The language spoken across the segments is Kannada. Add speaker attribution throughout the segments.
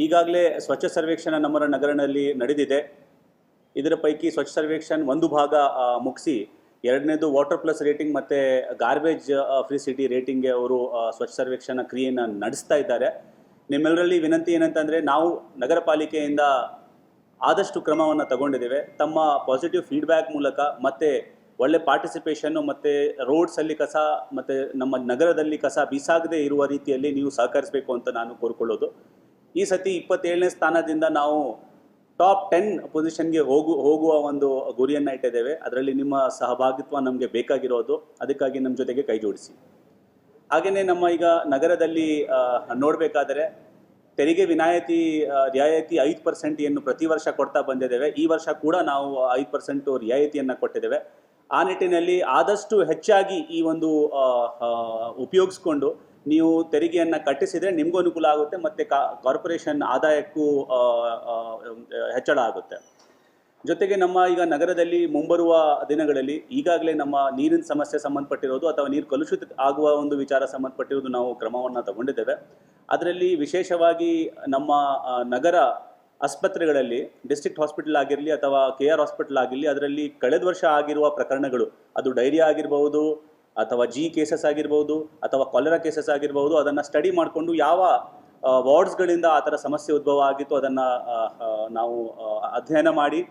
Speaker 1: ಈಗಾಗಲೇ ಸ್ವಚ್ಛ ಸರ್ವೇಕ್ಷಣ ನಮ್ಮ ನಗರದಲ್ಲಿ ನಡೆದಿದೆ. ಇದರ ಪೈಕಿ ಸ್ವಚ್ಛ ಸರ್ವೇಕ್ಷಣ್ ಒಂದು ಭಾಗ ಮುಗಿಸಿ ಎರಡನೇದು ವಾಟರ್ ಪ್ಲಸ್ ರೇಟಿಂಗ್ ಮತ್ತು ಗಾರ್ಬೇಜ್ ಫ್ರೀ ಸಿಟಿ ರೇಟಿಂಗ್ಗೆ ಅವರು ಸ್ವಚ್ಛ ಸರ್ವೇಕ್ಷಣ ಕ್ರಿಯೆಯನ್ನು ನಡೆಸ್ತಾ ಇದ್ದಾರೆ. ನಿಮ್ಮೆಲ್ಲರಲ್ಲಿ ವಿನಂತಿ ಏನಂತಂದರೆ, ನಾವು ನಗರ ಪಾಲಿಕೆಯಿಂದ ಆದಷ್ಟು ಕ್ರಮವನ್ನು ತಗೊಂಡಿದ್ದೇವೆ. ತಮ್ಮ ಪಾಸಿಟಿವ್ ಫೀಡ್ಬ್ಯಾಕ್ ಮೂಲಕ ಮತ್ತು ಒಳ್ಳೆ ಪಾರ್ಟಿಸಿಪೇಷನ್ನು ಮತ್ತು ರೋಡ್ಸಲ್ಲಿ ಕಸ ಮತ್ತು ನಮ್ಮ ನಗರದಲ್ಲಿ ಕಸ ಬೀಸಾಗದೇ ಇರುವ ರೀತಿಯಲ್ಲಿ ನೀವು ಸಹಕರಿಸಬೇಕು ಅಂತ ನಾನು ಕೋರ್ಕೊಳ್ಳೋದು. ಈ ಸತಿ 27ನೇ ಸ್ಥಾನದಿಂದ ನಾವು ಟಾಪ್ 10 ಪೊಸಿಷನ್ಗೆ ಹೋಗುವ ಒಂದು ಗುರಿಯನ್ನು ಇಟ್ಟಿದ್ದೇವೆ. ಅದರಲ್ಲಿ ನಿಮ್ಮ ಸಹಭಾಗಿತ್ವ ನಮಗೆ ಬೇಕಾಗಿರೋದು. ಅದಕ್ಕಾಗಿ ನಮ್ಮ ಜೊತೆಗೆ ಕೈ ಜೋಡಿಸಿ. ಹಾಗೆಯೇ ನಮ್ಮ ಈಗ ನಗರದಲ್ಲಿ ನೋಡಬೇಕಾದರೆ ತೆರಿಗೆ ರಿಯಾಯಿತಿ 5% ಏನು ಪ್ರತಿ ವರ್ಷ ಕೊಡ್ತಾ ಬಂದಿದ್ದೇವೆ. ಈ ವರ್ಷ ಕೂಡ ನಾವು 5% ರಿಯಾಯಿತಿಯನ್ನು ಕೊಟ್ಟಿದ್ದೇವೆ. ಆ ನಿಟ್ಟಿನಲ್ಲಿ ಆದಷ್ಟು ಹೆಚ್ಚಾಗಿ ಈ ಒಂದು ಉಪಯೋಗಿಸ್ಕೊಂಡು ನೀವು ತೆರಿಗೆಯನ್ನು ಕಟ್ಟಿಸಿದರೆ ನಿಮಗೂ ಅನುಕೂಲ ಆಗುತ್ತೆ ಮತ್ತು ಕಾರ್ಪೊರೇಷನ್ ಆದಾಯಕ್ಕೂ ಹೆಚ್ಚಳ ಆಗುತ್ತೆ. ಜೊತೆಗೆ ನಮ್ಮ ಈಗ ನಗರದಲ್ಲಿ ಮುಂಬರುವ ದಿನಗಳಲ್ಲಿ ಈಗಾಗಲೇ ನಮ್ಮ ನೀರಿನ ಸಮಸ್ಯೆ ಸಂಬಂಧಪಟ್ಟಿರೋದು ಅಥವಾ ನೀರು ಕಲುಷಿತ ಆಗುವ ಒಂದು ವಿಚಾರ ಸಂಬಂಧಪಟ್ಟಿರೋದು ನಾವು ಕ್ರಮವನ್ನು ತಗೊಂಡಿದ್ದೇವೆ. ಅದರಲ್ಲಿ ವಿಶೇಷವಾಗಿ ನಮ್ಮ ನಗರ ಆಸ್ಪತ್ರೆಗಳಲ್ಲಿ ಡಿಸ್ಟ್ರಿಕ್ಟ್ ಹಾಸ್ಪಿಟಲ್ ಆಗಿರಲಿ ಅಥವಾ KR ಹಾಸ್ಪಿಟಲ್ ಆಗಿರಲಿ, ಅದರಲ್ಲಿ ಕಳೆದ ವರ್ಷ ಆಗಿರುವ ಪ್ರಕರಣಗಳು, ಅದು ಡೈರಿಯಾ ಆಗಿರಬಹುದು ಅಥವಾ ಕೇಸಸ್ ಆಗಿರ್ಬೋದು ಅಥವಾ ಕಾಲರಾ ಕೇಸಸ್ ಆಗಿರ್ಬೋದು, ಅದನ್ನು ಸ್ಟಡಿ ಮಾಡಿಕೊಂಡು ಯಾವ ವಾರ್ಡ್ಸ್ಗಳಿಂದ ಆ ಥರ ಸಮಸ್ಯೆ ಉದ್ಭವ ಆಗಿತ್ತು ಅದನ್ನು ನಾವು ಅಧ್ಯಯನ ಮಾಡಿ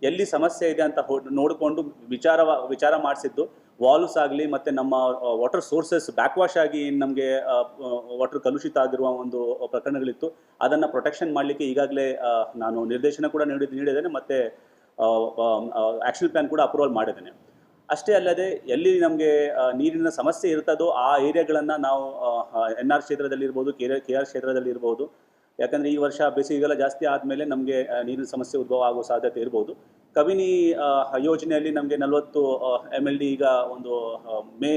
Speaker 1: ಎಲ್ಲಿ ಸಮಸ್ಯೆ ಇದೆ ಅಂತ ನೋಡಿಕೊಂಡು ವಿಚಾರ ಮಾಡಿಸಿದ್ದು. ವಾಲ್ವ್ಸ್ ಆಗಲಿ ಮತ್ತು ನಮ್ಮ ವಾಟರ್ ಸೋರ್ಸಸ್ ಬ್ಯಾಕ್ವಾಶ್ ಆಗಿ ನಮಗೆ ವಾಟರ್ ಕಲುಷಿತ ಆಗಿರುವ ಒಂದು ಪ್ರಕರಣಗಳಿತ್ತು. ಅದನ್ನು ಪ್ರೊಟೆಕ್ಷನ್ ಮಾಡಲಿಕ್ಕೆ ಈಗಾಗಲೇ ನಾನು ನಿರ್ದೇಶನ ಕೂಡ ನೀಡಿದ್ದೇನೆ ಮತ್ತು ಆ್ಯಕ್ಷನ್ ಪ್ಲ್ಯಾನ್ ಕೂಡ ಅಪ್ರೂವಲ್ ಮಾಡಿದ್ದೇನೆ. ಅಷ್ಟೇ ಅಲ್ಲದೆ ಎಲ್ಲಿ ನಮಗೆ ನೀರಿನ ಸಮಸ್ಯೆ ಇರ್ತದೋ ಆ ಏರಿಯಾಗಳನ್ನು ನಾವು NR ಕ್ಷೇತ್ರದಲ್ಲಿರ್ಬೋದು, KR ಕ್ಷೇತ್ರದಲ್ಲಿರ್ಬೋದು. ಯಾಕಂದರೆ ಈ ವರ್ಷ ಬೇಸಿಗೆಗಾಲ ಜಾಸ್ತಿ ಆದಮೇಲೆ ನಮಗೆ ನೀರಿನ ಸಮಸ್ಯೆ ಉದ್ಭವ ಆಗೋ ಸಾಧ್ಯತೆ ಇರ್ಬೋದು. ಕಬಿನಿ ಯೋಜನೆಯಲ್ಲಿ ನಮಗೆ 40 MLD ಈಗ ಒಂದು ಮೇ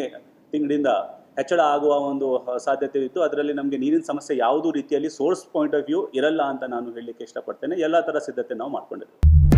Speaker 1: ತಿಂಗಳಿಂದ ಹೆಚ್ಚಳ ಆಗುವ ಒಂದು ಸಾಧ್ಯತೆ ಇತ್ತು. ಅದರಲ್ಲಿ ನಮಗೆ ನೀರಿನ ಸಮಸ್ಯೆ ಯಾವುದೂ ರೀತಿಯಲ್ಲಿ ಸೋರ್ಸ್ ಪಾಯಿಂಟ್ ಆಫ್ ವ್ಯೂ ಇರಲ್ಲ ಅಂತ ನಾನು ಹೇಳಲಿಕ್ಕೆ ಇಷ್ಟಪಡ್ತೇನೆ. ಎಲ್ಲ ಥರ ಸಿದ್ಧತೆ ನಾವು ಮಾಡ್ಕೊಂಡಿದ್ದೇವೆ.